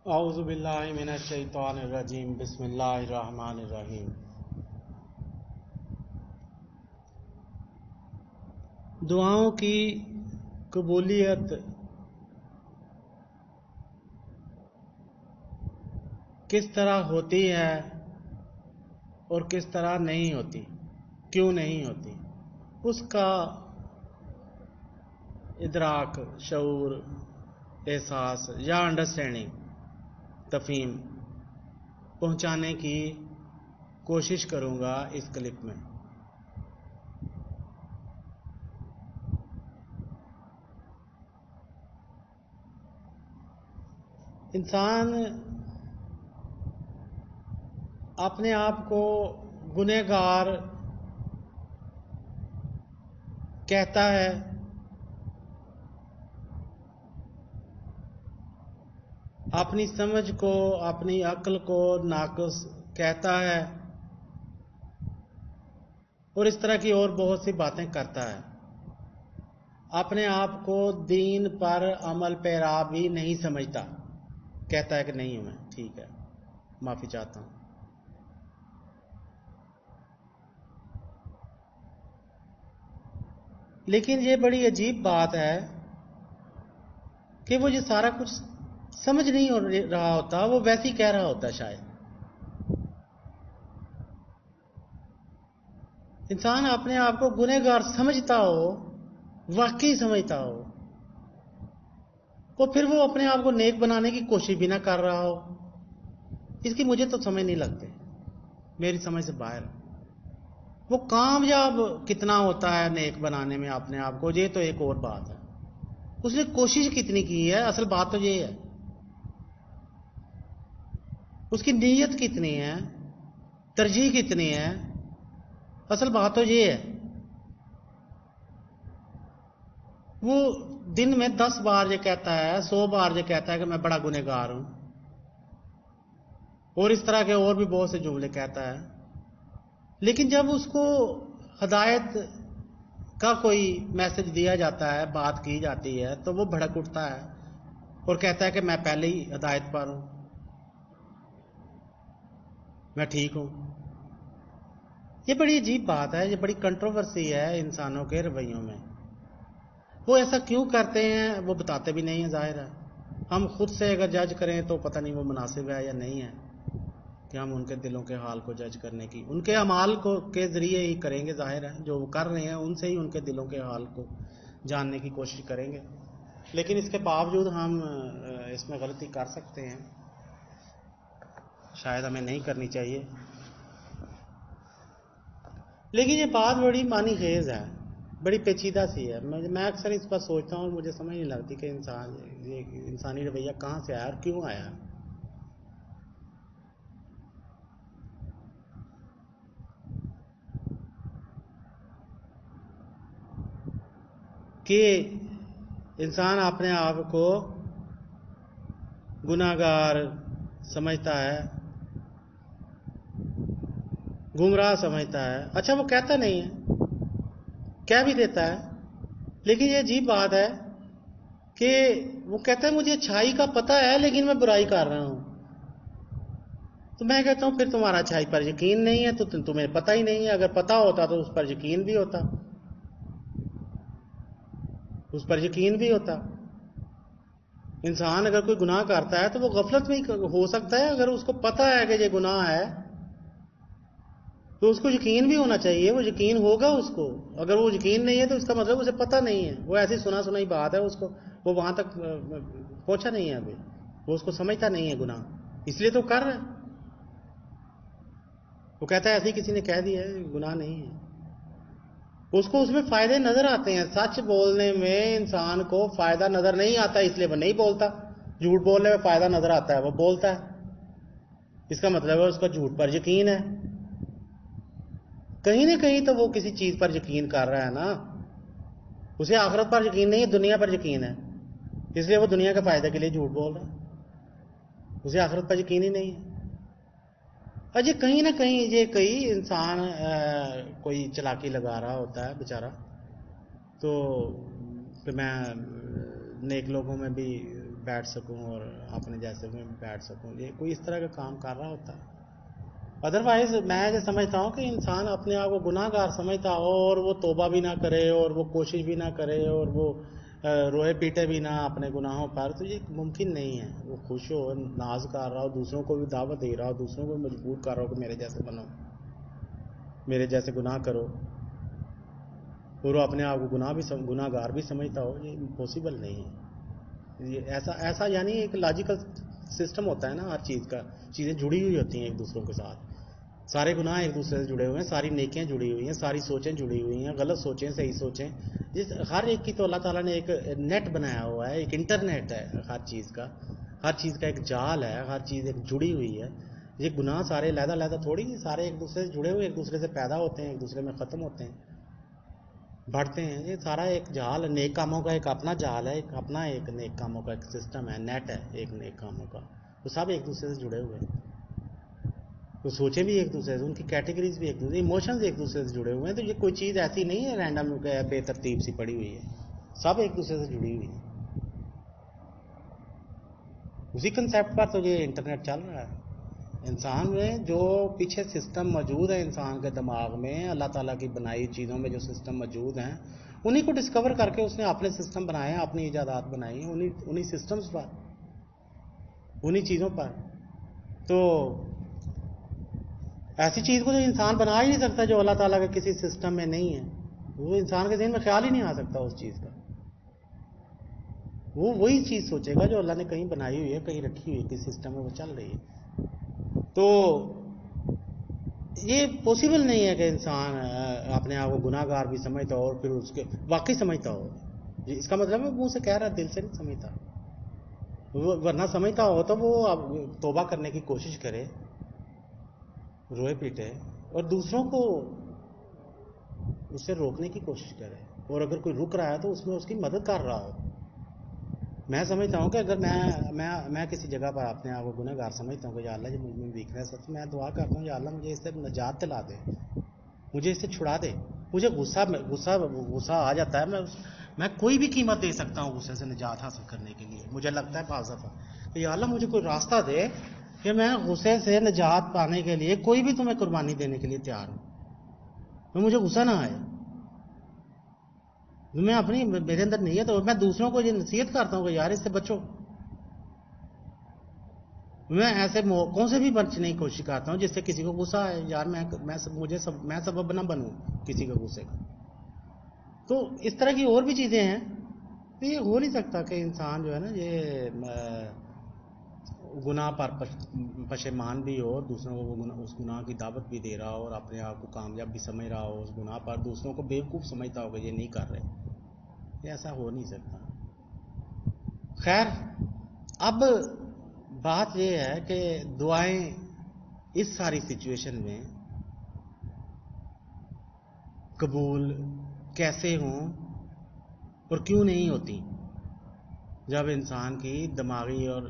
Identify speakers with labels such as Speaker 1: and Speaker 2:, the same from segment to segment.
Speaker 1: اعوذ باللہ من الشیطان الرجیم بسم اللہ الرحمن الرحیم۔ دعاؤں کی قبولیت کس طرح ہوتی ہے اور کس طرح نہیں ہوتی، کیوں نہیں ہوتی، اس کا ادراک، شعور، احساس یا انڈرسٹینڈنگ، تفہیم پہنچانے کی کوشش کروں گا اس کلپ میں۔ انسان اپنے آپ کو گنہگار کہتا ہے، اپنی سمجھ کو، اپنی عقل کو ناقص کہتا ہے، اور اس طرح کی اور بہت سی باتیں کرتا ہے۔ اپنے آپ کو دین پر عمل پیرا بھی نہیں سمجھتا، کہتا ہے کہ نہیں ہوں میں، ٹھیک ہے، معافی چاہتا ہوں۔ لیکن یہ بڑی عجیب بات ہے کہ وہ یہ سارا کچھ سمجھ نہیں رہا ہوتا، وہ ویسے ہی کہہ رہا ہوتا ہے۔ شاید انسان اپنے آپ کو گنہگار سمجھتا ہو، واقعی سمجھتا ہو، اور پھر وہ اپنے آپ کو نیک بنانے کی کوشش بھی نہ کر رہا ہو، اس کی مجھے تو سمجھ نہیں لگتے، میری سمجھ سے باہر۔ وہ کامیاب کتنا ہوتا ہے نیک بنانے میں اپنے آپ کو، یہ تو ایک اور بات ہے۔ اس نے کوشش کتنی کی ہے، اصل بات تو یہ ہے۔ اس کی نیت کتنی ہے، ترجیح کتنی ہے، اصل بات تو یہ ہے۔ وہ دن میں 10 بار یہ کہتا ہے، 100 بار یہ کہتا ہے کہ میں بڑا گنہگار ہوں، اور اس طرح کے اور بھی بہت سے جملے کہتا ہے، لیکن جب اس کو ہدایت کا کوئی میسج دیا جاتا ہے، بات کی جاتی ہے، تو وہ بھڑک اٹھتا ہے اور کہتا ہے کہ میں پہلے ہی ہدایت پر ہوں، میں ٹھیک ہوں۔ یہ بڑی عجیب بات ہے، یہ بڑی کنٹروورسی ہے انسانوں کے رویوں میں۔ وہ ایسا کیوں کرتے ہیں وہ بتاتے بھی نہیں ہیں، ظاہر ہے۔ ہم خود سے اگر جج کریں تو پتہ نہیں وہ مناسب ہے یا نہیں ہے کہ ہم ان کے دلوں کے حال کو جج کرنے کی، ان کے اعمال کو کے ذریعے ہی کریں گے، ظاہر ہے، جو وہ کر رہے ہیں ان سے ہی ان کے دلوں کے حال کو جاننے کی کوشش کریں گے۔ لیکن اس کے باوجود ہم اس میں غلطی کر سکتے ہیں، شاید ہمیں نہیں کرنی چاہیے، لیکن یہ بات بڑی معنی خیز ہے، بڑی پیچیدہ سی ہے۔ میں اکثر اس پر سوچتا ہوں اور مجھے سمجھ نہیں لگتی کہ یہ انسانی رویہ کہاں سے آیا اور کیوں آیا۔ کہ انسان اپنے آپ کو گنہگار سمجھتا ہے، گمراہ سمجھتا ہے۔ اچھا وہ کہتا نہیں ہے، کہہ بھی دیتا ہے، لیکن یہ عجیب بات ہے کہ وہ کہتا ہے مجھے اچھائی کا پتہ ہے لیکن میں برائی کر رہا ہوں۔ تو میں کہتا ہوں پھر تمہارا اچھائی پر یقین نہیں ہے، تو تمہیں پتہ ہی نہیں ہے۔ اگر پتہ ہوتا تو اس پر یقین بھی ہوتا، اس پر یقین بھی ہوتا۔ انسان اگر کوئی گناہ کرتا ہے تو وہ غفلت میں ہو سکتا ہے، اگر اس کو پتہ ہے کہ یہ گناہ ہے تو اس کو یقین بھی ہونا چاہیے، وہ یقین ہوگا اس کو۔ اگر وہ یقین نہیں ہے تو اس کا مطلب اسے پتہ نہیں ہے، وہ ایسی سنا سنائی بات ہے، اس کو وہ وہاں تک پہنچا نہیں ہے ابھی، وہ اس کو سمجھتا نہیں ہے گناہ، اس لیے تو کر رہا ہے۔ وہ کہتا ہے ایسے کسی نے کہہ دیا ہے، گناہ نہیں ہے۔ اس کو اس میں فائدے نظر آتے ہیں، سچ بولنے میں انسان کو فائدہ نظر نہیں آتا، اس لیے وہ نہیں بولتا۔ جھوٹ بولنے میں فائدہ نظر آتا ہے، وہ بولتا ہے، اس کا مطلب ہے اس کا جھوٹ پر یقین ہے۔ کہیں نہ کہیں تو وہ کسی چیز پر یقین کر رہا ہے نا، اسے آخرت پر یقین نہیں ہے، دنیا پر یقین ہے، اس لیے وہ دنیا کے فائدے کے لیے جھوٹ بول رہا ہے، اسے آخرت پر یقین ہی نہیں ہے۔ اجے کہیں نہ کہیں یہ کئی انسان کوئی چلاکی لگا رہا ہوتا ہے بیچارہ، تو میں نیک لوگوں میں بھی بیٹھ سکوں اور اپنے جیسے میں بیٹھ سکوں، یہ کوئی اس طرح کا کام کر رہا ہوتا ہے. ادروائز میں یہ سمجھتا ہوں کہ انسان اپنے آپ کو گناہ گار سمجھتا ہو اور وہ توبہ بھی نہ کرے اور وہ کوشش بھی نہ کرے اور وہ روئے پیٹے بھی نہ اپنے گناہوں پر، تو یہ ممکن نہیں ہے. وہ خوش ہو، ناز کر رہا ہو، دوسروں کو بھی دعوت دے رہا ہو، دوسروں کو بھی مجبور کر رہا ہو کہ میرے جیسے بنو، میرے جیسے گناہ کرو، اور وہ اپنے آپ کو گناہ گار بھی سمجھتا ہو، یہ پاسبل نہیں ہے. یہ ایسا یعنی ایک لاجیکل سسٹم ہوتا ہے نا ہر چیز کا، چیزیں جڑی ہوئی ہوتی ہیں ایک دوسروں کے ساتھ، سارے گناہ ایک دوسرے سے جڑے ہوئے ہیں، ساری نیکیاں جڑی ہوئی ہیں، ساری سوچیں جڑی ہوئی ہیں، غلط سوچیں صحیح سوچیں، ہر ایک کی تو اللہ تعالیٰ نے ایک نیٹ بنایا ہوا ہے، ایک انٹرنیٹ ہے ہر چیز کا ایک جال ہے، ہر چیز ایک جڑی ہوئی ہے. یہ گناہ سارے علیحدہ تھوڑی، سارے ایک دوسرے سے جڑے ہوئے، ایک دوسرے سے پیدا ہوتے ہیں، ایک دوسرے میں ختم ہوتے ہیں، بڑھتے ہیں. یہ سارا ایک جال، نیک کاموں کا ایک اپنا جال ہے، ایک اپنا ایک نیک کاموں کا ایک سسٹم ہے، نیٹ ہے ایک نیک کاموں کا. وہ سب ایک دوسرے سے جڑے ہوئے ہیں، وہ سوچیں بھی ایک دوسرے سے، ان کی کیٹیگریز بھی ایک دوسرے، ایموشنز ایک دوسرے سے جڑے ہوئے ہیں. تو یہ کوئی چیز ایسی نہیں ہے رینڈم بے ترتیب سی پڑی ہوئی ہے، سب ایک دوسرے سے جڑی ہوئی ہے. اسی کنسیپٹ پر تو یہ انٹرنیٹ چل رہا ہے. انسان میں جو پیچھے سسٹم موجود ہے انسان کے دماغ میں، اللہ تعالیٰ کی بنائی چیزوں میں جو سسٹم موجود ہیں، انہی کو ڈسکور کر کے اس نے اپنے سسٹم بنائے ہیں، اپنی ایجادات بنائی ہیں انہی سسٹمز پر، انہی چیزوں پر. تو ایسی چیز کو جو انسان بنا ہی نہیں سکتا جو اللہ تعالیٰ کے کسی سسٹم میں نہیں ہے، وہ انسان کے ذہن میں خیال ہی نہیں آ سکتا اس چیز کا. وہ وہی چیز سوچے گا جو اللہ نے کہیں بنائی ہوئی ہے، کہیں رکھی ہوئی ہے، کسی سسٹم میں وہ چل رہی ہے. تو یہ پاسبل نہیں ہے کہ انسان اپنے آپ کو گناہ گار بھی سمجھتا ہو اور پھر اس کے واقعی سمجھتا ہو. اس کا مطلب ہے منہ سے کہہ رہا ہے، دل سے نہیں سمجھتا. ورنہ سمجھتا ہو تو وہ توبہ کرنے کی کوشش کرے، روئے پیٹے، اور دوسروں کو اس سے روکنے کی کوشش کرے، اور اگر کوئی رک رہا ہے تو اس میں اس کی مدد کر رہا ہو. میں سمجھتا ہوں کہ اگر میں کسی جگہ پر اپنے آپ کو گناہ گار سمجھتا ہوں کہ یا اللہ یہ مجھ میں ویکنیس ہے، تو میں دعا کرتا ہوں یا اللہ مجھے اس سے نجات دلا دے، مجھے اس سے چھڑا دے. مجھے غصہ آ جاتا ہے، میں کوئی بھی قیمت دے سکتا ہوں غصے سے نجات حاصل کرنے کے لیے. مجھے لگتا ہے بعض دفعہ کہ یا اللہ مجھے کوئی راستہ دے کہ میں غصے سے نجات پانے کے لیے کوئی بھی تمہیں قربانی دینے کے لیے تیار ہوں، مجھے غصہ نہ آئے. میں اپنی میرے اندر نیت ہو، میں دوسروں کو یہ نصیحت کرتا ہوں کہ یار اس سے بچو. میں ایسے موقعوں سے بھی بچنے کی کوشش کرتا ہوں جس سے کسی کو غصہ آئے، یار میں سبب نہ بنوں کسی کے غصے کا. تو اس طرح کی اور بھی چیزیں ہیں. تو یہ ہو نہیں سکتا کہ انسان جو ہے نا یہ گناہ پر پشیمان بھی ہو، دوسروں کو اس گناہ کی دعوت بھی دے رہا ہو، اور اپنے آپ کو کامیاب بھی سمجھ رہا ہو اس گناہ پر، دوسروں کو بیوقوف سمجھتا ہو کہ یہ نہیں کر رہے. یہ ایسا ہو نہیں سکتا. خیر، اب بات یہ ہے کہ دعائیں اس ساری سچویشن میں قبول کیسے ہوں اور کیوں نہیں ہوتی، جب انسان کی دماغی اور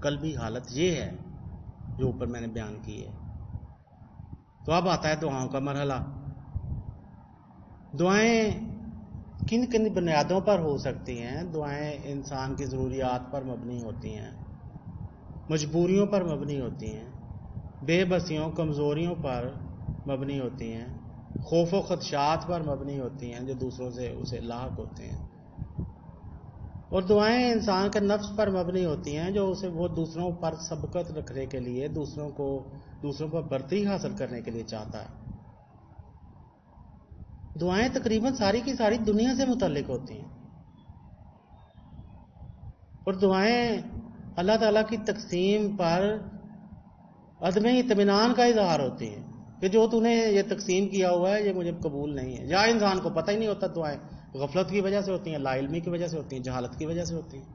Speaker 1: قلبی حالت یہ ہے جو اوپر میں نے بیان کی ہے. تو اب آتا ہے دعاؤں کا مرحلہ. دعائیں کن کن بنیادوں پر ہو سکتی ہیں؟ دعائیں انسان کی ضروریات پر مبنی ہوتی ہیں، مجبوریوں پر مبنی ہوتی ہیں، بے بسیوں کمزوریوں پر مبنی ہوتی ہیں، خوف و خدشات پر مبنی ہوتی ہیں جو دوسروں سے اسے لاحق ہوتے ہیں، اور دعائیں انسان کے نفس پر مبنی ہوتی ہیں جو اسے وہ دوسروں پر سبقت رکھنے کے لیے، دوسروں پر برتری حاصل کرنے کے لیے چاہتا ہے. دعائیں تقریباً ساری کی ساری دنیا سے متعلق ہوتی ہیں، اور دعائیں اللہ تعالیٰ کی تقسیم پر عدم اطمینان کا اظہار ہوتی ہیں کہ جو تو نے یہ تقسیم کیا ہوا ہے یہ مجھے قبول نہیں ہے. یا انسان کو پتہ ہی نہیں ہوتا دعائیں غفلت کی وجہ سے ہوتی ہیں، لا علمی کی وجہ سے ہوتی ہیں، جہالت کی وجہ سے ہوتی ہیں.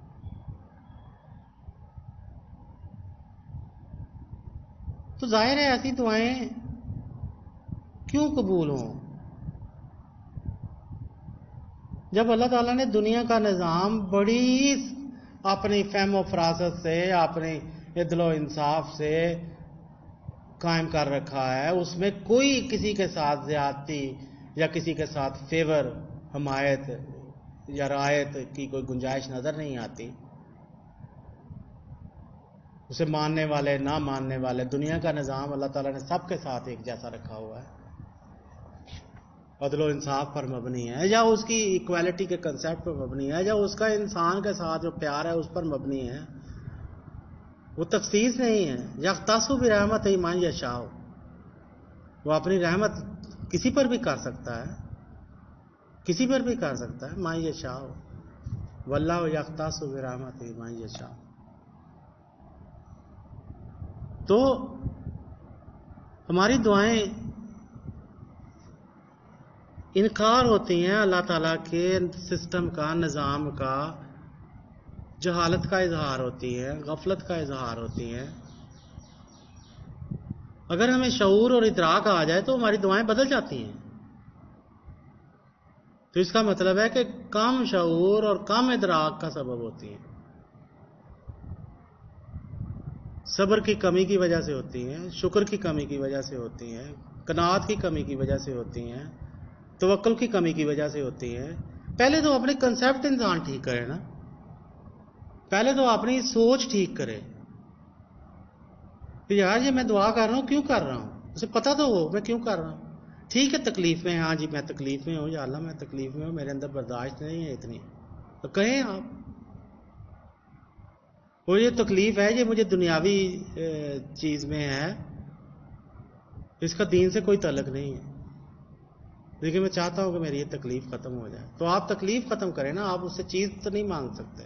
Speaker 1: تو ظاہر ہے ایسی دعائیں کیوں قبول ہوں؟ جب اللہ تعالیٰ نے دنیا کا نظام بڑی اپنی فہم و فراست سے، اپنی عدل و انصاف سے قائم کر رکھا ہے، اس میں کوئی کسی کے ساتھ زیادتی یا کسی کے ساتھ فیور، حمایت یا رعایت کی کوئی گنجائش نظر نہیں آتی. اسے ماننے والے نہ ماننے والے، دنیا کا نظام اللہ تعالیٰ نے سب کے ساتھ ایک جیسا رکھا ہوا ہے، عدل و انصاف پر مبنی ہے، یا اس کی ایکویلٹی کے کنسیپٹ پر مبنی ہے، یا اس کا انسان کے ساتھ جو پیار ہے اس پر مبنی ہے. وہ تخصیص نہیں ہے. یختص برحمتہ من یشاء، وہ اپنی رحمت کسی پر بھی کر سکتا ہے، کسی پر بھی کر سکتا ہے. من یشاء واللہ یختص برحمتہ من یشاء. تو ہماری دعائیں انکار ہوتی ہیں اللہ تعالیٰ کے سسٹم کا، نظام کا، جہالت کا اظہار ہوتی ہے، غفلت کا اظہار ہوتی ہے. اگر ہمیں شعور اور ادراک آ جائے تو ہماری دعائیں بدل جاتی ہیں. تو اس کا مطلب ہے کہ کم شعور اور کم ادراک کا سبب ہوتی ہیں. صبر کی کمی کی وجہ سے ہوتی ہیں، شکر کی کمی کی وجہ سے ہوتی ہیں، قناعت کی کمی کی وجہ سے ہوتی ہیں، توکل کی کمی کی وجہ سے ہوتی ہیں. پہلے تو اپنے کنسیپٹ انسان ٹھیک کرے نا، پہلے تو اپنی سوچ ٹھیک کرے کہ یار یہ میں دعا کر رہا ہوں کیوں کر رہا ہوں، اسے پتہ تو ہو میں کیوں کر رہا ہوں. ٹھیک ہے تکلیف میں، ہاں جی میں تکلیف میں ہوں، یا اللہ میں تکلیف میں ہوں، میرے اندر برداشت نہیں ہے اتنی، تو کہیں آپ وہ یہ تکلیف ہے یہ مجھے دنیاوی چیز میں ہے، اس کا دین سے کوئی تعلق نہیں ہے، لیکن میں چاہتا ہوں کہ میری یہ تکلیف ختم ہو جائے. تو آپ تکلیف ختم کریں نا، آپ اس سے چیز تو نہیں مانگ سکتے.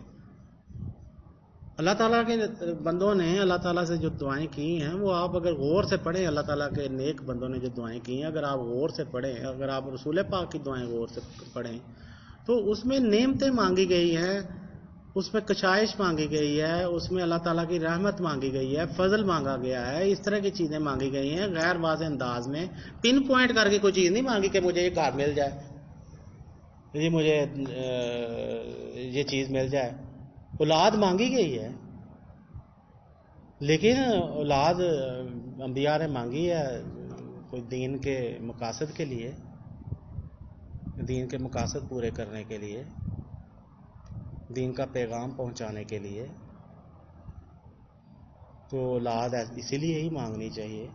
Speaker 1: اللہ تعالیٰ کے بندوں نے اللہ تعالیٰ سے جو دعائیں کی ہیں وہ آپ اگر غور سے پڑھیں، اللہ تعالیٰ کے نیک بندوں نے جو دعائیں کی ہیں اگر آپ غور سے پڑھیں، اگر آپ رسول پاک کی دعائیں غور سے پڑھیں تو اس میں نعمتیں مانگی گئی ہیں، اس میں کشائش مانگی گئی ہے، اس میں اللہ تعالیٰ کی رحمت مانگی گئی ہے، فضل مانگا گیا ہے، اس طرح کی چیزیں مانگی گئی ہیں. غیر واضح انداز میں پن پوائنٹ کر کے کوئی چیز نہیں مانگی کہ مجھے یہ کار مل جائے، یہ مجھے یہ چیز مل جائے. اولاد مانگی گئی ہے، لیکن اولاد انبیاء نے مانگی ہے کوئی دین کے مقاصد کے لیے، دین کے مقاصد پورے کرنے کے لیے، دین کا پیغام پہنچانے کے لیے. تو اولاد اسی لیے ہی مانگنی چاہیے،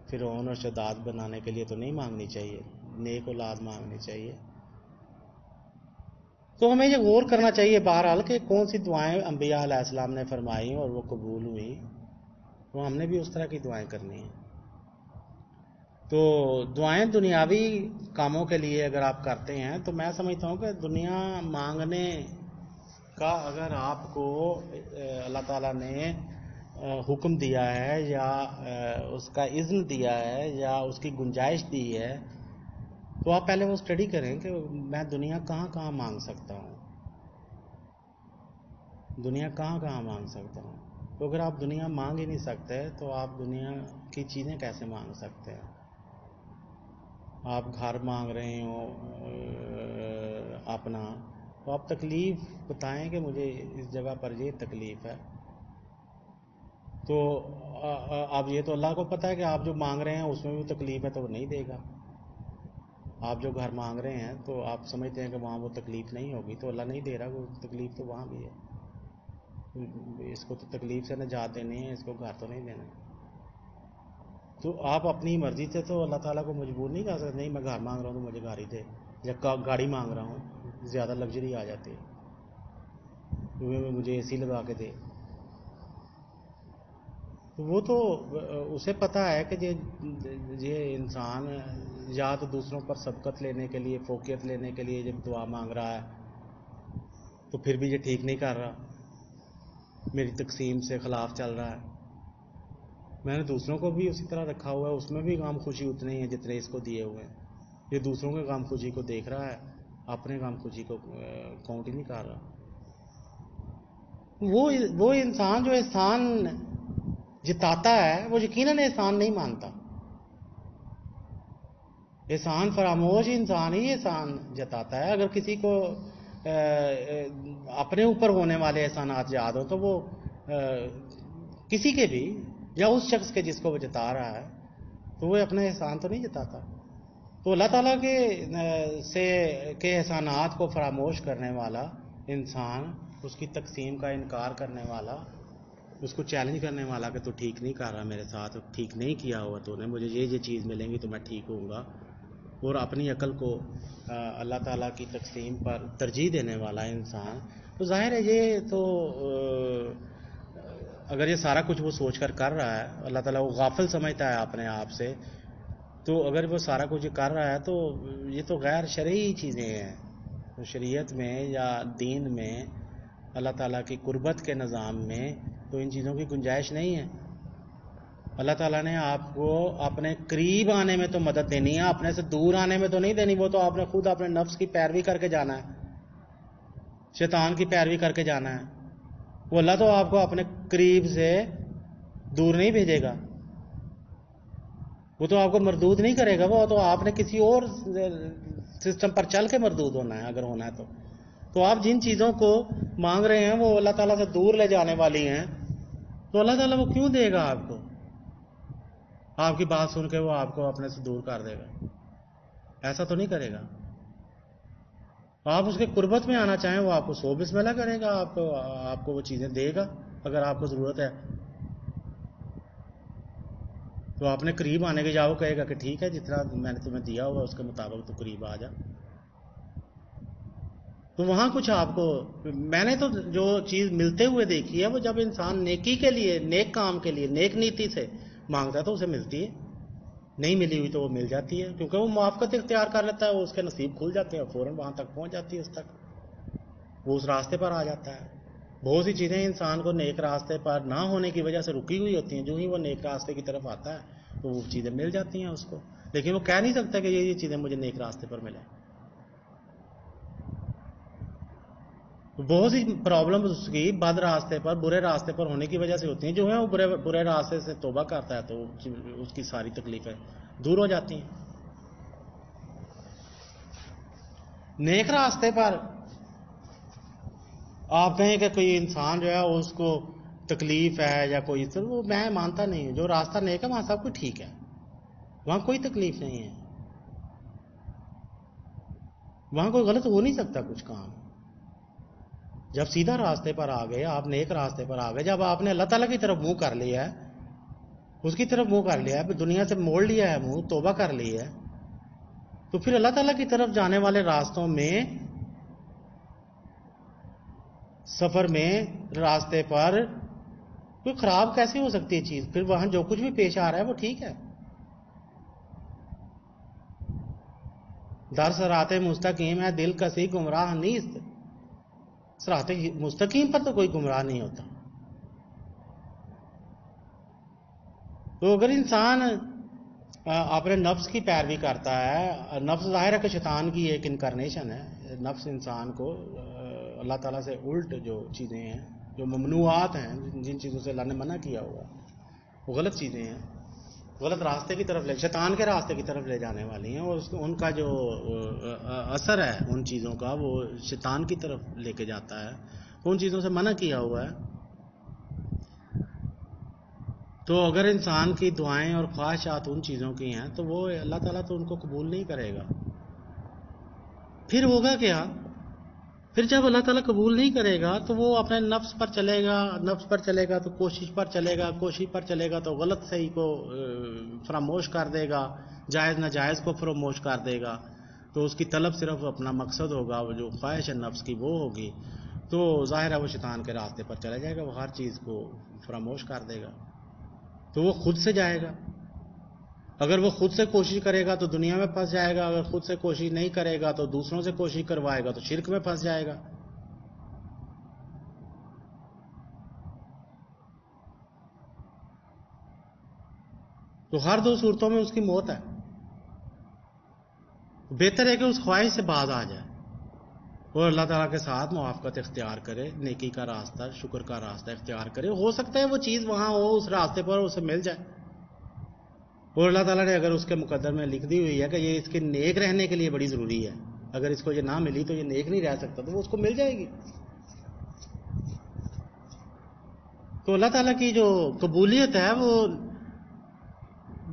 Speaker 1: فرعون اور شداد بنانے کے لیے تو نہیں مانگنی چاہیے، نیک اولاد مانگنی چاہیے. تو ہمیں یہ غور کرنا چاہیے بہرحال کہ کون سی دعائیں انبیاء علیہ السلام نے فرمائی اور وہ قبول ہوئی، وہ ہم نے بھی اس طرح کی دعائیں کرنی ہیں. تو دعائیں دنیاوی کاموں کے لیے اگر آپ کرتے ہیں تو میں سمجھتا ہوں کہ دنیا مانگنے کا اگر آپ کو اللہ تعالیٰ نے حکم دیا ہے یا اس کا اذن دیا ہے یا اس کی گنجائش دی ہے تو آپ پہلے وہ اسٹڈی کریں کہ میں دنیا کہاں کہاں مانگ سکتا ہوں، دنیا کہاں کہاں مانگ سکتا ہوں. تو اگر آپ دنیا مانگ ہی نہیں سکتے تو آپ دنیا کی چیزیں کیسے مانگ سکتے ہیں. آپ گھر مانگ رہے ہوں اپنا، تو آپ تکلیف بتائیں کہ مجھے اس جگہ پر یہ تکلیف ہے. تو اب یہ تو اللہ کو پتہ ہے کہ آپ جو مانگ رہے ہیں اس میں بھی تکلیف ہے تو وہ نہیں دے گا. آپ جو گھر مانگ رہے ہیں تو آپ سمجھتے ہیں کہ وہاں وہ تکلیف نہیں ہوگی، تو اللہ نہیں دے رہا، وہ تکلیف تو وہاں بھی ہے. اس کو تو تکلیف سے نجات دینی ہے، اس کو گھر تو نہیں دینا. تو آپ اپنی مرضی سے تو اللہ تعالیٰ کو مجبور نہیں کر سکتے. نہیں میں گھر مانگ رہا ہوں تو مجھے گاڑی دے، یا گاڑی مانگ رہا ہوں زیادہ لگژری آ جاتی ہے، مجھے اے سی لگا کے دے. وہ تو اسے پتہ ہے کہ یہ انسان یا تو دوسروں پر سبقت لینے کے لیے، فوقیت لینے کے لیے جب دعا مانگ رہا ہے تو پھر بھی یہ ٹھیک نہیں کر رہا، میری تقسیم سے خلاف چل رہا ہے. میں نے دوسروں کو بھی اسی طرح رکھا ہوا ہے، اس میں بھی غم خوشی اتنے ہیں جتنے اس کو دیے ہوئے ہیں. یہ دوسروں کے غم خوشی کو دیکھ رہا ہے، اپنے غم خوشی کو کاؤنٹ ہی نہیں کر رہا. وہ انسان جو احسان جتاتا ہے وہ یقیناً احسان نہیں مانتا. احسان فراموش انسان ہی احسان جتاتا ہے. اگر کسی کو اپنے اوپر ہونے والے احسانات یاد ہو تو وہ کسی کے بھی یا اس شخص کے جس کو وہ جتا رہا ہے تو وہ اپنا احسان تو نہیں جتاتا. تو اللہ تعالیٰ کے احسانات کو فراموش کرنے والا انسان، اس کی تقسیم کا انکار کرنے والا، اس کو چیلنج کرنے والا کہ تو ٹھیک نہیں کر رہا میرے ساتھ، ٹھیک نہیں کیا ہوا تو نے، مجھے یہ چیز ملیں گی تو میں ٹھیک ہوں گا، اور اپنی عقل کو اللہ تعالیٰ کی تقسیم پر ترجیح دینے والا انسان، تو ظاہر ہے یہ تو اگر یہ سارا کچھ وہ سوچ کر رہا ہے، اللہ تعالیٰ وہ غافل سمجھتا ہے اپنے آپ سے، تو اگر وہ سارا کچھ کر رہا ہے تو یہ تو غیر شرعی چیزیں ہیں. تو شریعت میں یا دین میں، اللہ تعالیٰ کی قربت کے نظام میں تو ان چیزوں کی گنجائش نہیں ہے. اللہ تعالیٰ نے آپ کو اپنے قریب آنے میں تو مدد دینی ہے، اپنے سے دور آنے میں تو نہیں دینی. وہ تو آپ نے خود اپنے نفس کی پیروی کر کے جانا ہے، شیطان کی پیروی کر کے جانا ہے. وہ اللہ تو آپ کو اپنے قریب سے دور نہیں بھیجے گا، وہ تو آپ کو مردود نہیں کرے گا، وہ تو آپ نے کسی اور سسٹم پر چل کے مردود ہونا ہے اگر ہونا ہے تو آپ جن چیزوں کو مانگ رہے ہیں وہ اللہ تعالیٰ سے دور لے جانے والی ہیں، تو اللہ تعالیٰ وہ کیوں دے گا آپ کو؟ آپ کی بات سن کے وہ آپ کو اپنے سے دور کر دے گا؟ ایسا تو نہیں کرے گا. آپ اس کے قربت میں آنا چاہیں، وہ آپ کو 100 بسم اللہ کرے گا، آپ کو وہ چیزیں دے گا اگر آپ کو ضرورت ہے. تو آپ نے قریب آنے کے جاؤ کہے گا کہ ٹھیک ہے جتنا میں نے تمہیں دیا ہوا اس کے مطابق تو قریب آ جا. تو وہاں کچھ آپ کو، میں نے تو جو چیز ملتے ہوئے دیکھی ہے وہ جب انسان نیکی کے لیے، نیک کام کے لیے، نیک نیتی سے مانگتا ہے تو اسے ملتی ہے، نہیں ملی ہوئی تو وہ مل جاتی ہے، کیونکہ وہ موافقت اختیار کر لیتا ہے، وہ اس کے نصیب کھل جاتے ہیں، فوراً وہاں تک پہنچ جاتی ہے، اس تک وہ اس راستے پر آ جاتا ہے. بہت سی چیزیں انسان کو نیک راستے پر نہ ہونے کی وجہ سے رکی ہوئی ہوتی ہیں، جو ہی وہ نیک راستے کی طرف آتا ہے تو وہ چیزیں مل جاتی ہیں اس کو، لیکن وہ کہہ نہیں سکتا کہ یہ چیزیں مجھے نیک راستے پر ملیں. بہت سی پرابلم اس کی بد راستے پر، برے راستے پر ہونے کی وجہ سے ہوتی ہیں، جو ہے وہ برے راستے سے توبہ کرتا ہے تو اس کی ساری تکلیفیں دور ہو جاتی ہیں. نیک راستے پر آپ کہیں کہ کوئی انسان جو ہے اس کو تکلیف ہے یا کوئی، وہ میں مانتا نہیں ہوں. جو راستہ نیک ہے وہاں سب کچھ ٹھیک ہے، وہاں کوئی تکلیف نہیں ہے، وہاں کوئی غلط ہو نہیں سکتا کچھ کام. جب سیدھا راستے پر آ گئے، آپ نیک راستے پر آ گئے، جب آپ نے اللہ تعالیٰ کی طرف منہ کر لیا ہے، اس کی طرف منہ کر لیا ہے، دنیا سے موڑ لیا ہے منہ، توبہ کر لی ہے، تو پھر اللہ تعالیٰ کی طرف جانے والے راستوں میں، سفر میں، راستے پر کوئی خراب کیسے ہو سکتی ہے چیز؟ پھر وہاں جو کچھ بھی پیش آ رہا ہے وہ ٹھیک ہے. در صراط مستقیم ہے، دل کسی گمراہ نیست. صراط مستقیم پر تو کوئی گمراہ نہیں ہوتا. تو اگر انسان اپنے نفس کی پیروی کرتا ہے، نفس ظاہر ہے کہ شیطان کی ایک انکارنیشن ہے، نفس انسان کو اللہ تعالیٰ سے الٹ جو چیزیں ہیں، جو ممنوعات ہیں، جن چیزوں سے اللہ نے منع کیا ہوا وہ غلط چیزیں ہیں، غلط راستے کی طرف شیطان کے راستے کی طرف لے جانے والی ہیں، اور ان کا جو اثر ہے ان چیزوں کا وہ شیطان کی طرف لے کے جاتا ہے، ان چیزوں سے منع کیا ہوا ہے. تو اگر انسان کی دعائیں اور خواہشات ان چیزوں کی ہیں تو وہ اللہ تعالیٰ تو ان کو قبول نہیں کرے گا. پھر ہوگا کیا؟ پھر جب اللہ تعالیٰ قبول نہیں کرے گا تو وہ اپنے نفس پر چلے گا، نفس پر چلے گا تو کوشش پر چلے گا، کوشش پر چلے گا تو غلط صحیح کو فراموش کر دے گا، جائز ناجائز کو فراموش کر دے گا. تو اس کی طلب صرف اپنا مقصد ہوگا، وہ جو خواہش ہے نفس کی وہ ہوگی، تو ظاہر ہے وہ شیطان کے راستے پر چلا جائے گا، وہ ہر چیز کو فراموش کر دے گا. تو وہ خود سے جائے گا. اگر وہ خود سے کوشش کرے گا تو دنیا میں پھنس جائے گا، اگر خود سے کوشش نہیں کرے گا تو دوسروں سے کوشش کروائے گا تو شرک میں پھنس جائے گا. تو ہر دو صورتوں میں اس کی موت ہے. بہتر ہے کہ اس خواہش سے باز آ جائے اور اللہ تعالیٰ کے ساتھ موافقت اختیار کرے، نیکی کا راستہ، شکر کا راستہ اختیار کرے. ہو سکتا ہے وہ چیز وہاں ہو، اس راستے پر اسے مل جائے، اور اللہ تعالیٰ نے اگر اس کے مقدر میں لکھ دی ہوئی ہے کہ یہ اس کے نیک رہنے کے لیے بڑی ضروری ہے، اگر اس کو یہ نہ ملی تو یہ نیک نہیں رہ سکتا، تو وہ اس کو مل جائے گی. تو اللہ تعالیٰ کی جو قبولیت ہے وہ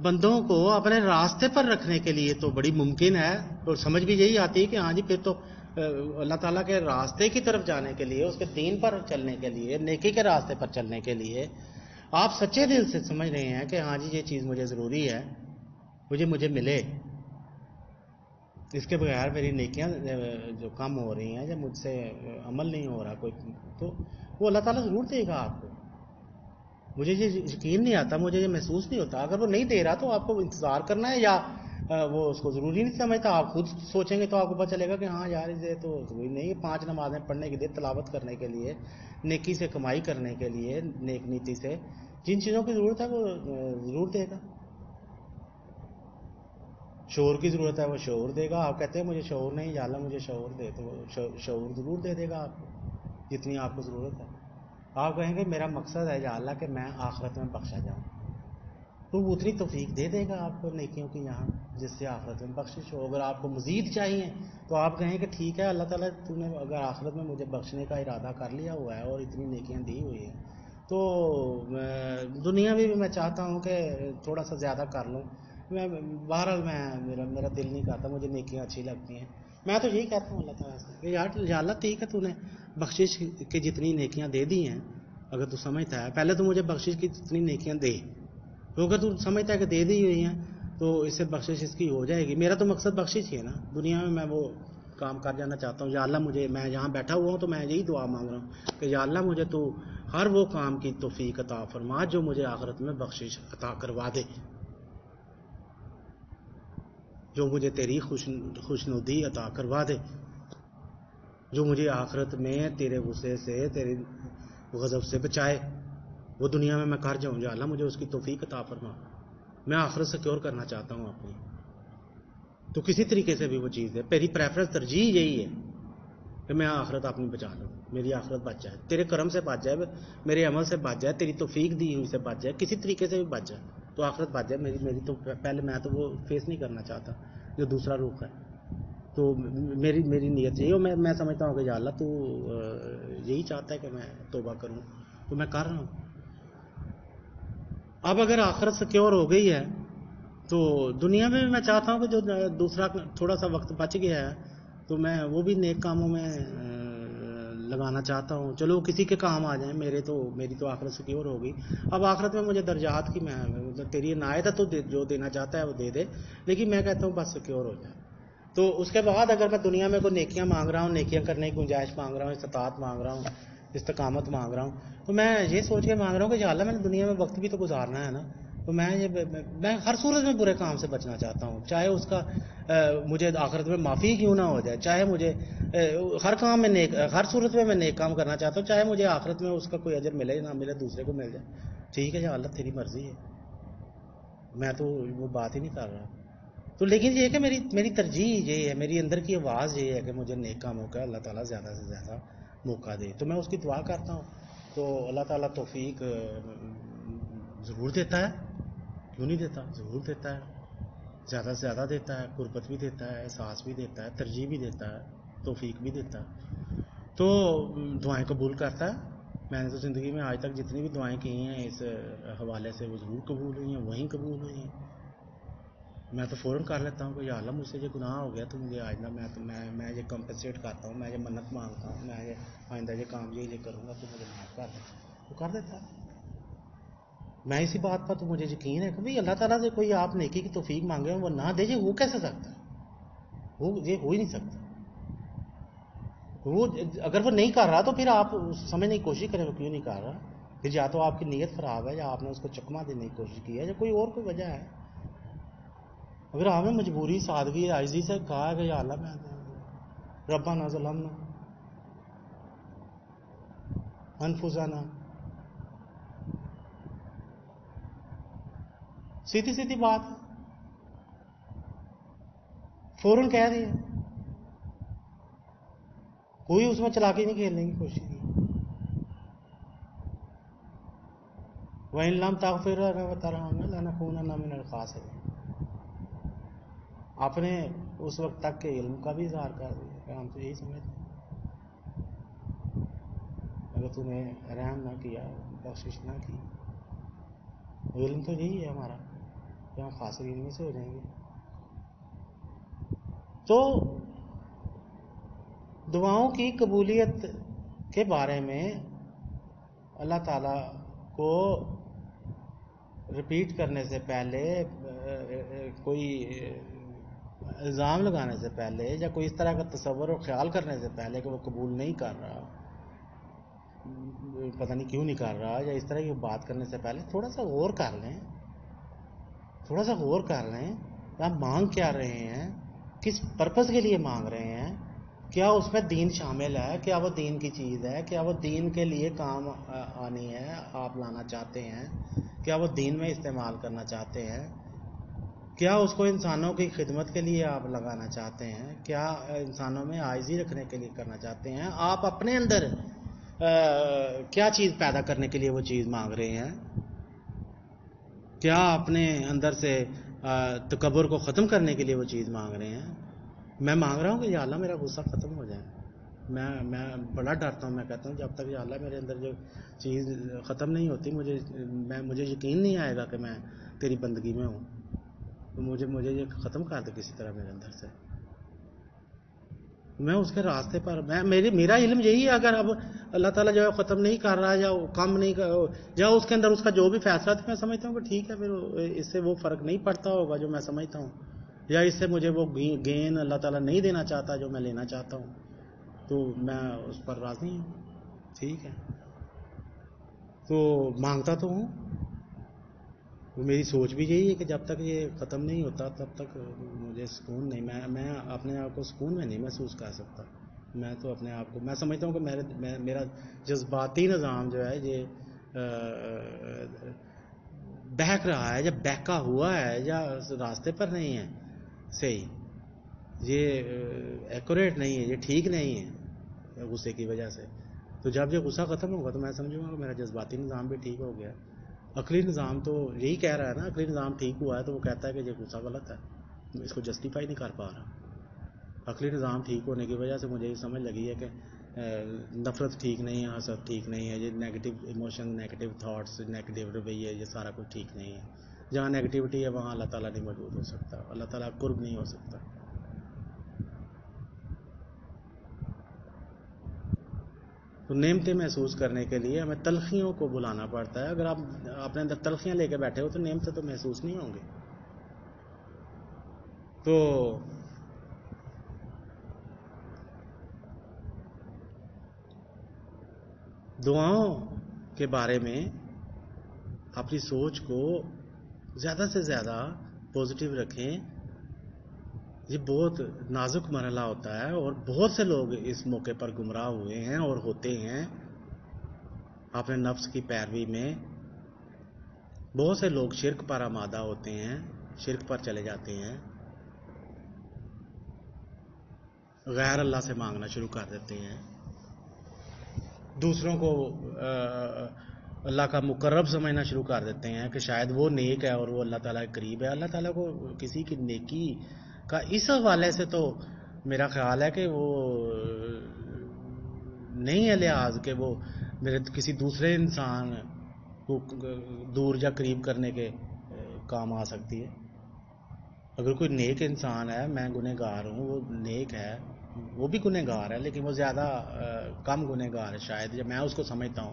Speaker 1: بندوں کو اپنے راستے پر رکھنے کے لیے تو بڑی ممکن ہے، اور سمجھ بھی یہی آتی ہے کہ ہاں جی پھر تو اللہ تعالیٰ کے راستے کی طرف جانے کے لیے، اس کے دین پر چلنے کے لیے، نیکی کے راستے پر چلنے کے لیے آپ سچے دل سے سمجھ رہے ہیں کہ ہاں جی یہ چیز مجھے ضروری ہے، مجھے ملے، اس کے بغیر میری نیکیاں جو کم ہو رہی ہیں یا مجھ سے عمل نہیں ہو رہا کوئی، تو وہ اللہ تعالیٰ ضرور دے گا آپ کو. مجھے یہ یقین نہیں آتا، مجھے یہ محسوس نہیں ہوتا. اگر وہ نہیں دے رہا تو آپ کو انتظار کرنا ہے، یا وہ اس کو ضروری نہیں سمجھتا. آپ خود سوچیں گے تو آپ کو پتہ چلے گا کہ ہاں یار یہ تو ضروری نہیں. 5 نمازیں پڑھنے کے لیے، تلاوت کرنے کے لیے، نیکی سے کمائی کرنے کے لیے، نیک نیتی سے جن چیزوں کی ضرورت ہے وہ ضرور دے گا. شعور کی ضرورت ہے وہ شعور دے گا. آپ کہتے ہیں مجھے شعور نہیں، یا اللہ مجھے شعور دے، تو شعور ضرور دے دے گا آپ کو جتنی آپ کو ضرورت ہے. آپ کہیں گے میرا مقصد ہے یا اللہ کہ میں آخرت میں بخشا جاؤں، تو وہ اتنی توفیق دے دے گا آپ کو نیکیوں کی یہاں جس سے آخرت میں بخشش ہو. اگر آپ کو مزید چاہیے تو آپ کہیں کہ ٹھیک ہے اللہ تعالیٰ تو نے اگر آخرت میں مجھے بخشنے کا ارادہ کر لیا ہوا ہے اور اتنی نیکیاں دی ہوئی ہیں، تو دنیا میں بھی میں چاہتا ہوں کہ تھوڑا سا زیادہ کر لوں. بہرحال میرا دل نہیں کرتا، مجھے نیکیاں اچھی لگتی ہیں. میں تو یہی کہتا ہوں اللہ تعالیٰ سے کہ یا اللہ ٹھیک ہے تو نے بخشش کی جتنی نیکیاں دے دی ہیں، اگر تو سمجھتا ہے پہلے تو مجھے بخشش کی جتنی نیکیاں دے، تو اگر تو سمجھتا ہے کہ دے دی ہوئی ہیں تو اس سے بخشش اس کی ہو جائے گی. میرا تو مقصد بخشش ہی ہے نا. دنیا میں وہ کام کر جانا چاہتا ہوں. یا اللہ میں یہاں بیٹھا ہوا ہوں تو میں یہی دعا مانگ رہا ہوں کہ یا اللہ مجھے تو ہر وہ کام کی توفیق عطا فرما جو مجھے آخرت میں بخشش عطا کروا دے، جو مجھے تیری خوشنودی عطا کروا دے، جو مجھے آخرت میں تیرے غصے سے، تیرے غضب سے بچائے. وہ دنیا میں کر جاؤں. یا اللہ مجھے اس کی توفیق عطا فرما. میں آخرت سیکیور کرنا چاہتا ہوں اپنی. تو کسی طریقے سے بھی وہ چیز ہے، میری پریفرنس ترجیح یہی ہے کہ میں آخرت اپنی بچا لوں، میری آخرت بچ جائے، تیرے کرم سے بچ جائے، میرے عمل سے بچ جائے، تیری توفیق دی ہوئی سے بچ جائے، کسی طریقے سے بھی بچ جائے تو آخرت بچ جائے میری. تو پہلے میں تو وہ فیس نہیں کرنا چاہتا جو دوسرا رخ ہے. تو میری نیت یہی ہو. میں سمجھتا ہوں کہ یا اللہ تو یہی چاہتا ہے کہ میں توبہ کروں تو میں کر رہا ہوں. اب اگر آخرت سیکیور ہو گئی ہے تو دنیا میں بھی میں چاہتا ہوں کہ جو دوسرا تھوڑا سا وقت بچ گیا ہے تو میں وہ بھی نیک کاموں میں لگانا چاہتا ہوں. چلو کسی کے کام آ جائیں، میری تو آخرت سیکیور ہو گئی. اب آخرت میں مجھے درجات کی تیری عنایت ہے تو جو دینا چاہتا ہے وہ دے دے، لیکن میں کہتا ہوں بس سیکیور ہو جائے. تو اس کے بعد اگر میں دنیا میں کوئی نیکیاں مانگ رہا ہوں، نیکیاں کرنے کی گنجائش مانگ رہا ہوں، استطاعت مانگ رہا ہوں، استقامت مانگ رہا ہوں، تو میں یہ سوچ کے مانگ رہا ہوں کہ یا اللہ میں نے دنیا میں وقت بھی تو گزارنا ہے نا. تو میں ہر صورت میں برے کام سے بچنا چاہتا ہوں، چاہے اس کا مجھے آخرت میں معافی کیوں نہ ہو جائے، چاہے مجھے ہر کام میں ہر صورت میں نیک کام کرنا چاہتا ہوں، چاہے مجھے آخرت میں اس کا کوئی اجر ملے نہ ملے، دوسرے کو مل جائے. ٹھیک ہے یا اللہ تیری مرضی ہے، میں تو وہ بات ہی نہیں کر رہا. تو لیکن یہ ہے کہ میری ترجیح یہ ہے، میری اندر کی آواز یہ ہے کہ مجھے نیک کاموں کا اللہ تعالیٰ زیادہ سے زیادہ موقع دے. تو میں اس کی دعا کرتا ہوں. تو اللہ تعالیٰ توفیق ضرور دیتا ہے، کیوں نہیں دیتا، ضرور دیتا ہے، زیادہ سے زیادہ دیتا ہے، قربت بھی دیتا ہے، احساس بھی دیتا ہے، ترجیح بھی دیتا ہے، توفیق بھی دیتا ہے. تو دعائیں قبول کرتا ہے. میں نے تو زندگی میں آج تک جتنی بھی دعائیں کی ہیں اس حوالے سے وہ ضرور قبول ہوئی ہیں، وہیں قبول ہوئی ہیں. میں تو فوراً کر لیتا ہوں کہ یا اللہ مجھ سے یہ گناہ ہو گیا تو مجھے آئندہ میں یہ کمپنسیٹ کرتا ہوں، میں یہ منت مانگتا ہوں، میں یہ آئندہ یہ کام یہ کروں گا تو مجھے معاف کر دیں. وہ کر دیتا ہے. میں اسی بات پر تو مجھے یقین ہے کہ بھائی اللہ تعالیٰ سے کوئی آپ نیکی کی توفیق مانگے وہ نہ دے، وہ کیسے سکتا ہے؟ یہ ہو ہی نہیں سکتا. وہ اگر وہ نہیں کر رہا تو پھر آپ سمجھنے کی کوشش کریں وہ کیوں نہیں کر رہا. پھر یا تو آپ کی نیت خراب ہے، یا آپ نے اس کو چکما دینے کی کوشش کی ہے، یا کوئی اور کوئی وجہ ہے. اگر آپ نے مجبوری، سادگی، عاجزی سے کہا کہ یا اللہ میں ربنا ظلمنا انفسنا، سیدھی سیدھی بات فوراً کہہ دیا، کوئی اس میں چلاکی نہیں کھیلنے کی کوشش کی. وَإِن لَّمْ تَغْفِرْ لَنَا وَتَرْحَمْنَا لَنَكُونَنَّ مِنَ الْخَاسِرِينَ. آپ نے اس وقت تک کے علم کا بھی اظہار کر دیا کہ ہم تو یہی سمجھتے ہیں اگر تم نے رحم نہ کیا، بخشش نہ کی، علم تو یہی ہے ہمارا. کہ ہم خاسرین میں سے ہو جائیں گے. تو دعاؤں کی قبولیت کے بارے میں اللہ تعالیٰ کو ریپیٹ کرنے سے پہلے، کوئی الزام لگانے سے پہلے، یا کوئی اس طرح کا تصور اور خیال کرنے سے پہلے کہ وہ قبول نہیں کر رہا، پتہ نہیں کیوں نہیں کر رہا، یا اس طرح کی بات کرنے سے پہلے تھوڑا سا غور کر لیں. تھوڑا سا غور کر لیں آپ مانگ کیا رہے ہیں، کس پرپس کے لیے مانگ رہے ہیں. کیا اس میں دین شامل ہے؟ کیا وہ دین کی چیز ہے؟ کیا وہ دین کے لیے کام آنی ہے، آپ لانا چاہتے ہیں؟ کیا وہ دین میں استعمال کرنا چاہتے ہیں؟ کیا اس کو انسانوں کی خدمت کے لیے آپ لگانا چاہتے ہیں؟ کیا انسانوں میں عاجزی رکھنے کے لیے کرنا چاہتے ہیں؟ آپ اپنے اندر کیا چیز پیدا کرنے کے لیے وہ چیز مانگ رہے ہیں؟ کیا اپنے اندر سے تکبر کو ختم کرنے کے لیے وہ چیز مانگ رہے ہیں؟ میں مانگ رہا ہوں کہ یا اللہ میرا غصہ ختم ہو جائے. میں بڑا ڈرتا ہوں. میں کہتا ہوں جب تک یا اللہ میرے اندر جو چیز ختم نہیں ہوتی، مجھے یقین نہیں آئے گا کہ میں تیری بندگی میں ہوں. تو مجھے یہ ختم کر دے کسی طرح میرے اندر سے. میں اس کے راستے پر میرا علم یہی ہے. اگر اب اللہ تعالیٰ جو ہے ختم نہیں کر رہا یا کم نہیں یا اس کے اندر اس کا جو بھی فیصلہ تھا، میں سمجھتا ہوں کہ ٹھیک ہے، پھر اس سے وہ فرق نہیں پڑتا ہوگا جو میں سمجھتا ہوں، یا اس سے مجھے وہ گین اللہ تعالیٰ نہیں دینا چاہتا جو میں لینا چاہتا ہوں، تو میں اس پر راضی ہوں. ٹھیک ہے، تو مانگتا تو ہوں. میری سوچ بھی یہی ہے کہ جب تک یہ ختم نہیں ہوتا تب تک مجھے سکون نہیں. میں اپنے آپ کو سکون میں نہیں محسوس کر سکتا. میں تو اپنے آپ کو، میں سمجھتا ہوں کہ میرا جذباتی نظام جو ہے یہ بہک رہا ہے، یا بہکا ہوا ہے، یا راستے پر نہیں ہے صحیح. یہ ایکوریٹ نہیں ہے، یہ ٹھیک نہیں ہے غصے کی وجہ سے. تو جب یہ غصہ ختم ہوگا تو میں سمجھوں گا کہ میرا جذباتی نظام بھی ٹھیک ہو گیا. عقلی نظام تو یہی کہہ رہا ہے نا، عقلی نظام ٹھیک ہوا ہے تو وہ کہتا ہے کہ یہ غصہ غلط ہے، اس کو جسٹیفائی نہیں کر پا رہا. عقلی نظام ٹھیک ہونے کی وجہ سے مجھے یہ سمجھ لگی ہے کہ نفرت ٹھیک نہیں ہے، حسد ٹھیک نہیں ہے، یہ negative emotion, negative thoughts, negative رویے، یہ سارا کچھ ٹھیک نہیں ہے. جہاں نیگیٹیوٹی ہے وہاں اللہ تعالیٰ نہیں موجود ہو سکتا، اللہ تعالیٰ قرب نہیں ہو سکتا. تو نعمتیں محسوس کرنے کے لیے ہمیں تلخیوں کو بلانا پڑتا ہے. اگر آپ اپنے اندر تلخیاں لے کے بیٹھے ہو تو نعمتیں تو محسوس نہیں ہوں گی. تو دعاؤں کے بارے میں اپنی سوچ کو زیادہ سے زیادہ پازیٹیو رکھیں. یہ بہت نازک مرحلہ ہوتا ہے اور بہت سے لوگ اس موقع پر گمراہ ہوئے ہیں اور ہوتے ہیں. اپنے نفس کی پیروی میں بہت سے لوگ شرک پر آمادہ ہوتے ہیں، شرک پر چلے جاتے ہیں، غیر اللہ سے مانگنا شروع کر دیتے ہیں، دوسروں کو اللہ کا مقرب سمجھنا شروع کر دیتے ہیں کہ شاید وہ نیک ہے اور وہ اللہ تعالیٰ کے قریب ہے. اللہ تعالیٰ کو کسی کی نیکی کا اس حوالے سے تو میرا خیال ہے کہ وہ نہیں ہے لحاظ کہ وہ میرے کسی دوسرے انسان کو دور یا قریب کرنے کے کام آ سکتی ہے. اگر کوئی نیک انسان ہے، میں گنہگار ہوں، وہ نیک ہے، وہ بھی گنہگار ہے لیکن وہ زیادہ کم گنہگار ہے شاید، جب میں اس کو سمجھتا ہوں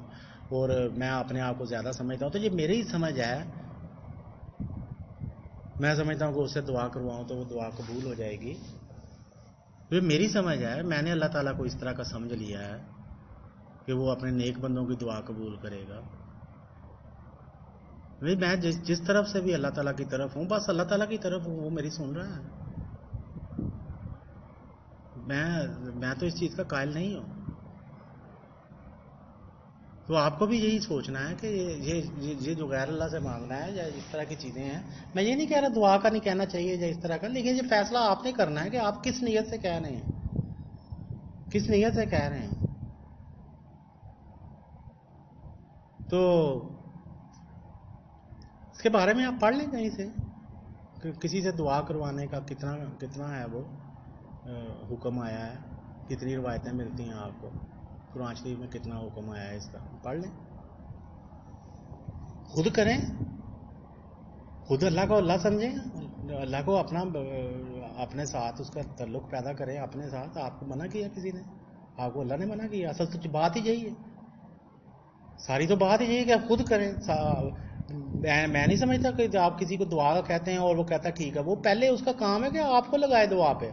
Speaker 1: اور میں اپنے آپ کو زیادہ سمجھتا ہوں، تو یہ میری سمجھ ہے. میں سمجھتا ہوں کہ اس سے دعا کرواؤں تو وہ دعا قبول ہو جائے گی. یہ میری سمجھ ہے. میں نے اللہ تعالیٰ کو اس طرح کا سمجھ لیا ہے کہ وہ اپنے نیک بندوں کی دعا قبول کرے گا. میں جس طرف سے بھی اللہ تعالیٰ کی طرف ہوں، بس اللہ تعالیٰ کی طرف ہوں، وہ میری سن رہا ہے. میں تو اس چیز کا قائل نہیں ہوں. تو آپ کو بھی یہی سوچنا ہے کہ یہ جو غیر اللہ سے مانگنا ہے یا اس طرح کی چیزیں ہیں، میں یہ نہیں کہہ رہا دعا کا نہیں کہنا چاہیے یا اس طرح کا، لیکن یہ فیصلہ آپ نے کرنا ہے کہ آپ کس نیت سے کہہ رہے ہیں، کس نیت سے کہہ رہے ہیں. تو اس کے بارے میں آپ پڑھ لیں کہیں سے کہ کسی سے دعا کروانے کا کتنا ہے وہ حکم آیا ہے، کتنی روایتیں ملتی ہیں آپ کو، قرآن شریف میں کتنا حکم آیا ہے اس کا، پڑھ لیں، خود کریں، خود اللہ کو اللہ سمجھیں, اللہ کو اپنے ساتھ اس کا تعلق پیدا کریں اپنے ساتھ. آپ کو منع کیا کسی نے؟ آپ کو اللہ نے منع کیا؟ اصل تو بات ہی یہی ہے, ساری تو بات ہی یہی ہے کہ آپ خود کریں. میں نہیں سمجھتا کہ آپ کسی کو دعا کہتے ہیں اور وہ کہتا ہے ٹھیک ہے, وہ پہلے اس کا کام ہے کہ آپ کو لگائے دعا پہ.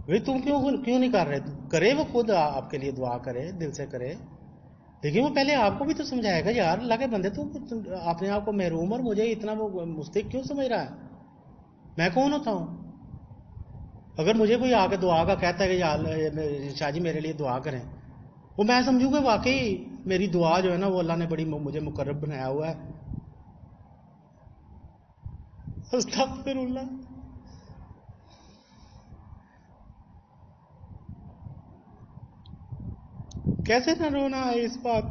Speaker 1: بھائی تم کیوں نہیں کر رہے؟ کرے وہ خود آپ کے لیے دعا کرے, دل سے کرے, لیکن وہ پہلے آپ کو بھی تو سمجھائے گا یار اللہ کے بندے تم اپنے آپ کو محروم اور مجھے اتنا وہ مستحق کیوں سمجھ رہا ہے؟ میں کون ہوتا ہوں؟ اگر مجھے کوئی آ کے دعا کا کہتا ہے کہ یار شاہ جی میرے لیے دعا کریں, وہ میں سمجھوں گا واقعی میری دعا جو ہے نا وہ اللہ نے بڑی مجھے مقرب بنایا ہوا ہے. استغفر اللہ. کیسے نہ رونا ہے اس بات؟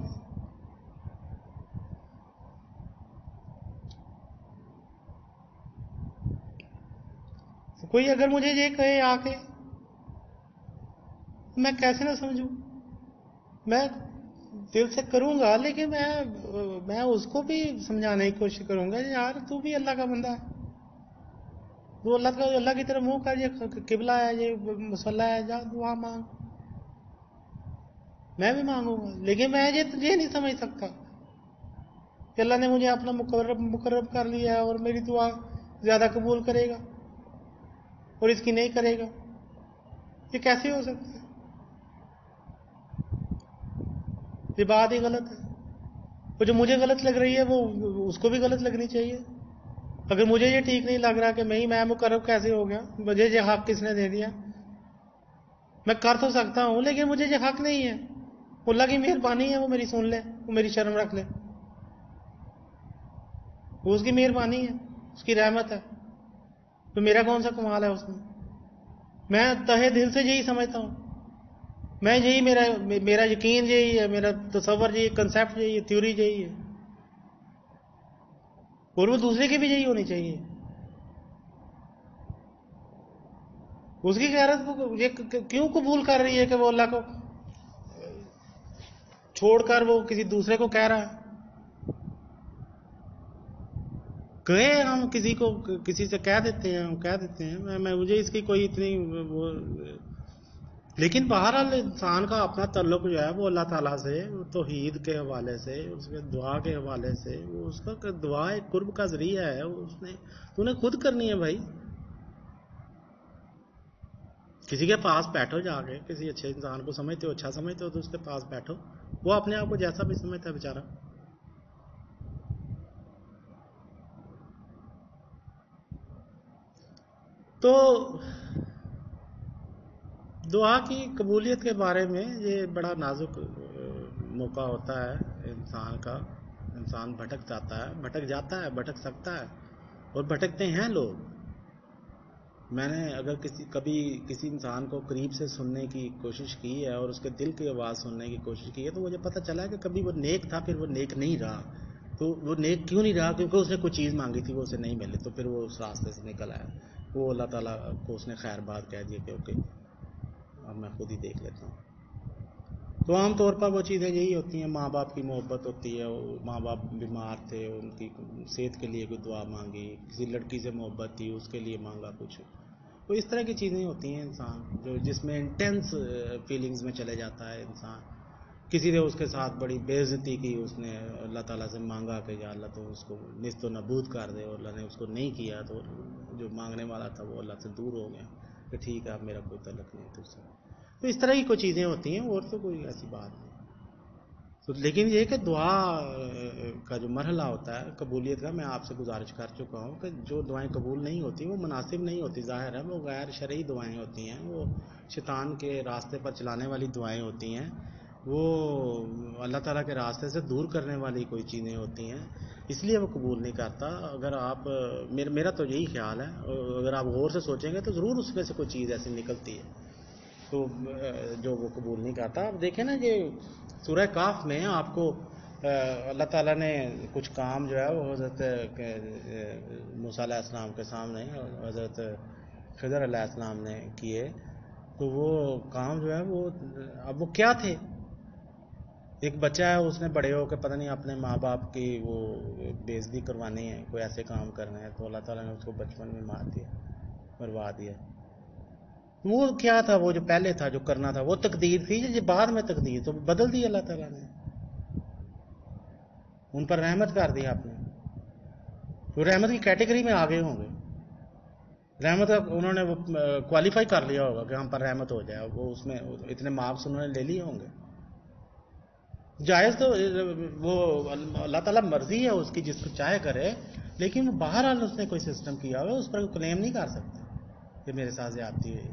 Speaker 1: کوئی اگر مجھے یہ کہے آ کے, میں کیسے نہ سمجھوں؟ میں دل سے کروں گا, لیکن میں اس کو بھی سمجھانے کی کوشش کروں گا یار تو بھی اللہ کا بندہ ہے, تو اللہ کی طرف منہ کر, یہ قبلہ ہے, یہ مصلی ہے, جا دعا مانگ. میں بھی مانگوں گا, لیکن میں یہ نہیں سمجھ سکتا کہ اللہ نے مجھے اپنا مقرب کر لیا ہے اور میری دعا زیادہ قبول کرے گا اور اس کی نہیں کرے گا. یہ کیسے ہو سکتا ہے؟ یہ بات ہی غلط ہے. وہ جو مجھے غلط لگ رہی ہے وہ اس کو بھی غلط لگنی چاہیے. اگر مجھے یہ ٹھیک نہیں لگ رہا کہ میں مقرب کیسے ہو گیا, مجھے یہ حق کس نے دے دیا؟ میں کر تو سکتا ہوں لیکن مجھے یہ حق نہیں ہے. اللہ کی مہربانی ہے, وہ میری سن لے, وہ میری شرم رکھ لے, وہ اس کی مہربانی ہے, اس کی رحمت ہے, تو میرا کون سا کمال ہے اس میں؟ میں تہے دل سے یہی سمجھتا ہوں, میں یہی میرا یقین یہی ہے, میرا تصور یہی, کنسیپٹ یہی ہے, تھیوری یہی ہے, اور وہ دوسرے کی بھی یہی ہونی چاہیے. اس کی غیرت کو یہ کیوں قبول کر رہی ہے کہ وہ اللہ کو چھوڑ کر وہ کسی دوسرے کو کہہ رہا ہے؟ کہے ہم کسی سے کہہ دیتے ہیں, میں مجھے اس کی کوئی اتنی وہ, لیکن بہرحال انسان کا اپنا تعلق جو ہے وہ اللہ تعالیٰ سے, توحید کے حوالے سے, اس کے دعا کے حوالے سے, وہ اس کا دعا ایک قرب کا ذریعہ ہے, تو نے خود کرنی ہے بھائی. کسی کے پاس بیٹھو جا کے, کسی اچھے انسان کو سمجھتے ہو, اچھا سمجھتے ہو, تو اس کے پاس بیٹھو, وہ اپنے آپ کو جیسا بھی سمجھتا ہے بیچارہ. تو دعا کی قبولیت کے بارے میں یہ بڑا نازک موقع ہوتا ہے انسان کا. انسان بھٹک جاتا ہے, بھٹک سکتا ہے, اور بھٹکتے ہیں لوگ. میں نے اگر کبھی کسی انسان کو قریب سے سننے کی کوشش کی ہے اور اس کے دل کی آواز سننے کی کوشش کی ہے, تو مجھے پتہ چلا ہے کہ کبھی وہ نیک تھا, پھر وہ نیک نہیں رہا. تو وہ نیک کیوں نہیں رہا؟ کیونکہ اس نے کوئی چیز مانگی تھی, وہ اسے نہیں ملی, تو پھر وہ اس راستے سے نکل آیا. وہ اللہ تعالیٰ کو اس نے خیر بات کہہ دی کہ اوکے اب میں خود ہی دیکھ لیتا ہوں. تو عام طور پر وہ چیزیں یہی ہوتی ہیں. ماں باپ کی محبت ہوتی ہے, ماں باپ بیمار تھے, ان کی صحت کے لیے کوئی دعا مانگی, کسی لڑکی سے محبت تھی, اس کے لیے مانگا کچھ. تو اس طرح کی چیزیں ہوتی ہیں انسان جس میں انٹینس فیلنگز میں چلے جاتا ہے انسان. کسی نے اس کے ساتھ بڑی بے عزتی کی, اس نے اللہ تعالیٰ سے مانگا کہ یا اللہ تو اس کو نیست و نابود کر دے, اور اللہ نے اس کو نہیں کیا, تو جو مانگنے والا تھا وہ اللہ سے دور ہو گیا کہ ٹھیک ہے اب میرا کوئی تعلق نہیں تجھ سے. تو اس طرح کی کوئی چیزیں ہوتی ہیں, اور تو کوئی ایسی بات نہیں. تو لیکن یہ کہ دعا کا جو مرحلہ ہوتا ہے قبولیت کا, میں آپ سے گزارش کر چکا ہوں کہ جو دعائیں قبول نہیں ہوتی وہ مناسب نہیں ہوتی, ظاہر ہے وہ غیر شرعی دعائیں ہوتی ہیں, وہ شیطان کے راستے پر چلانے والی دعائیں ہوتی ہیں, وہ اللہ تعالیٰ کے راستے سے دور کرنے والی کوئی چیزیں ہوتی ہیں, اس لیے وہ قبول نہیں کرتا. اگر آپ میرا تو یہی خیال ہے, اگر آپ غور سے سوچیں گے تو ضرور اس میں سے کوئی چیز ایسی نکلتی ہے تو جو وہ قبول نہیں کرتا. آپ دیکھیں نا, یہ سورہ کاف میں آپ کو اللہ تعالیٰ نے کچھ کام جو ہے وہ حضرت موسیٰ علیہ السلام کے سامنے حضرت خضر علیہ السلام نے کیے, تو وہ کام جو ہے وہ اب وہ کیا تھے؟ ایک بچہ ہے اس نے بڑے ہو کے پتہ نہیں اپنے ماں باپ کی وہ بےعزتی کروانی ہے، کوئی ایسے کام کرنا ہے، تو اللہ تعالیٰ نے اس کو بچپن میں مار دیا، مروا دیا. وہ کیا تھا؟ وہ جو پہلے تھا جو کرنا تھا وہ تقدیر تھی، یہ بعد میں تقدیر تو بدل دی اللہ تعالیٰ نے، ان پر رحمت کر دی آپ نے. وہ رحمت کی کیٹیگری میں آگے ہوں گے، رحمت انہوں نے وہ کوالیفائی کر لیا ہوگا کہ ہم پر رحمت ہو جائے، وہ اس میں اتنے مارکس انہوں نے لے لیے ہوں گے. جائز تو وہ اللہ تعالیٰ مرضی ہے اس کی، جس کو چاہے کرے، لیکن وہ بہرحال اس نے کوئی سسٹم کیا ہوا اس پر کلیم نہیں کر سکتا کہ میرے ساتھ زیادتی ہوئی.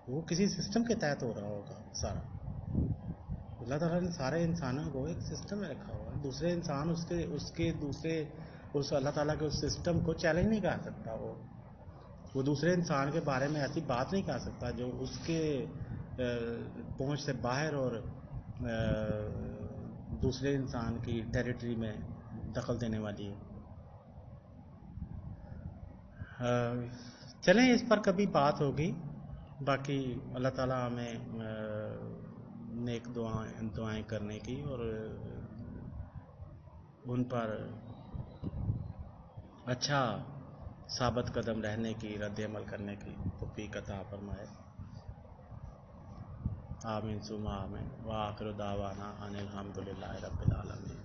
Speaker 1: وہ کسی سسٹم کے تحت ہو رہا ہوگا سارا. اللہ تعالیٰ نے سارے انسانوں کو ایک سسٹم میں رکھا ہوا ہے، دوسرے انسان اس اللہ تعالیٰ کے اس سسٹم کو چیلنج نہیں کر سکتا. وہ دوسرے انسان کے بارے میں ایسی بات نہیں کر سکتا جو اس کے پہنچ سے باہر اور دوسرے انسان کی ٹیریٹری میں دخل دینے والی ہے. چلیں اس پر کبھی بات ہوگی. باقی اللہ تعالیٰ ہمیں نیک دعائیں کرنے کی اور ان پر اچھا ثابت قدم رہنے کی، رد عمل کرنے کی توفیق عطا فرمائے. آمین ثم آمین. وآخر دعوانا ان الحمد للہ رب العالمین.